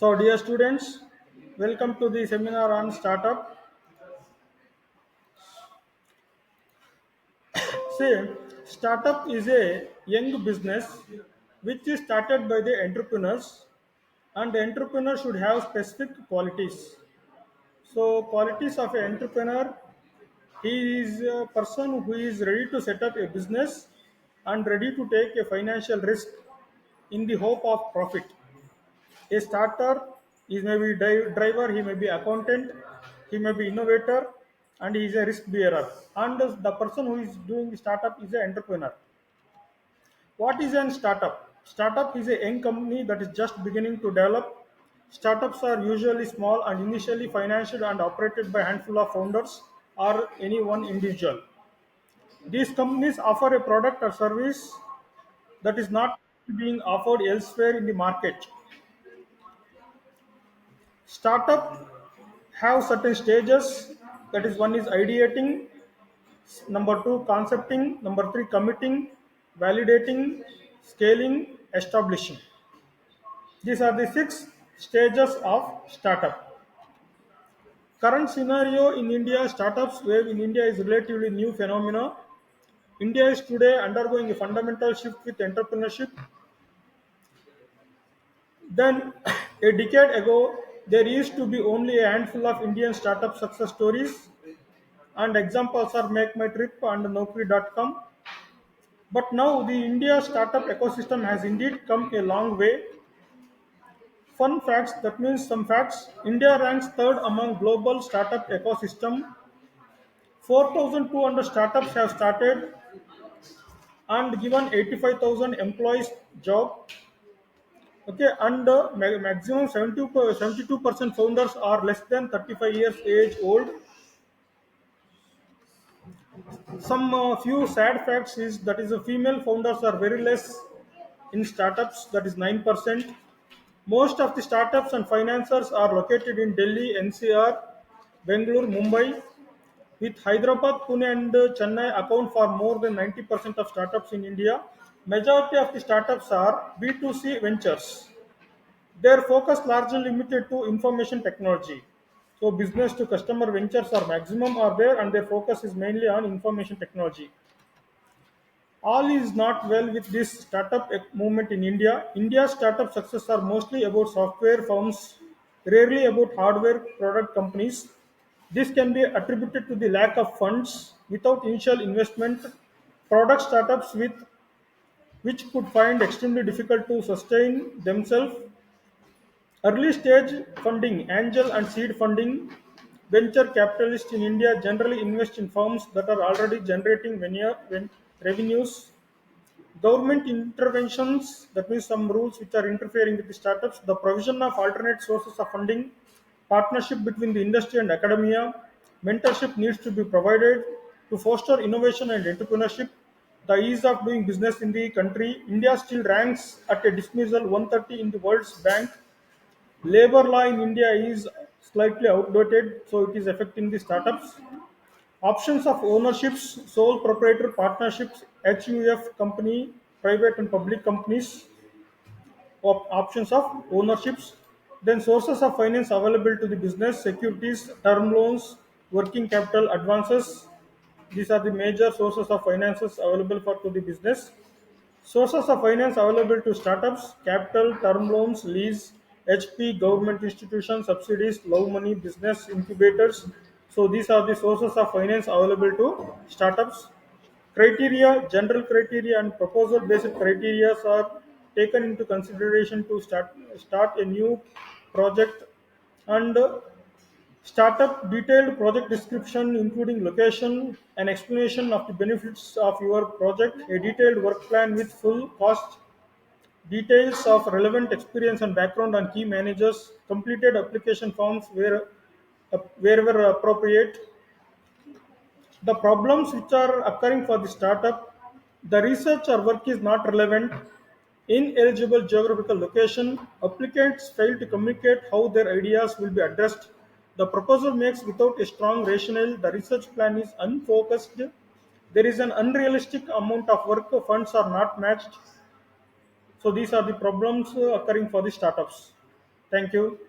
So, dear students, welcome to the seminar on startup. See, startup is a young business which is started by the entrepreneurs, and the entrepreneur should have specific qualities. So, qualities of an entrepreneur: he is a person who is ready to set up a business and ready to take a financial risk in the hope of profit. A starter is maybe driver, he may be accountant, he may be innovator, and he is a risk bearer. And the person who is doing the startup is an entrepreneur. What is an startup? Startup is a young company that is just beginning to develop. Startups are usually small and initially financed and operated by a handful of founders or any one individual. These companies offer a product or service that is not being offered elsewhere in the market. Startup have certain stages. That is, one is ideating, number two concepting, number three committing, validating, scaling, establishing. These are the six stages of startup. Current scenario in India: startups wave in India is relatively new phenomena. India is today undergoing a fundamental shift with entrepreneurship. Then a decade ago there used to be only a handful of Indian startup success stories, and examples are Make My Trip and Naukri.com. But now the India startup ecosystem has indeed come a long way. Fun facts, that means some facts. India ranks third among global startup ecosystem. 4,200 startups have started and given 85,000 employees job. Okay, and maximum 72% founders are less than 35 years age old. Some few sad facts is that is the female founders are very less in startups, that is 9%. Most of the startups and financiers are located in Delhi, NCR, Bangalore, Mumbai, with Hyderabad, Pune, and Chennai account for more than 90% of startups in India. Majority of the startups are B2C ventures. Their focus largely limited to information technology. So business to customer ventures are maximum are there, and their focus is mainly on information technology. All is not well with this startup movement in India. India's startup success are mostly about software firms, rarely about hardware product companies. This can be attributed to the lack of funds. Without initial investment, product startups with which could find extremely difficult to sustain themselves. Early stage funding, angel and seed funding, venture capitalists in India generally invest in firms that are already generating revenues. Government interventions, that means some rules which are interfering with the startups, the provision of alternate sources of funding, partnership between the industry and academia, mentorship needs to be provided to foster innovation and entrepreneurship. The ease of doing business in the country: India still ranks at a dismissal 130 in the World's Bank. Labor law in India is slightly outdated, so it is affecting the startups. Options of ownerships: sole proprietor partnerships, HUF company, private and public companies. Options of ownerships. Then sources of finance available to the business: securities, term loans, working capital advances. These are the major sources of finances available for to the business. Sources of finance available to startups: capital, term loans, lease, HP, government institutions, subsidies, low money, business incubators. So these are the sources of finance available to startups. Criteria, general criteria and proposal based criteria are taken into consideration to start a new project, and startup detailed project description including location, an explanation of the benefits of your project, a detailed work plan with full cost, details of relevant experience and background on key managers, completed application forms wherever appropriate. The problems which are occurring for the startup: the research or work is not relevant, ineligible geographical location, applicants fail to communicate how their ideas will be addressed, the proposal makes without a strong rationale, the research plan is unfocused, there is an unrealistic amount of work, funds are not matched. So these are the problems occurring for the startups. Thank you.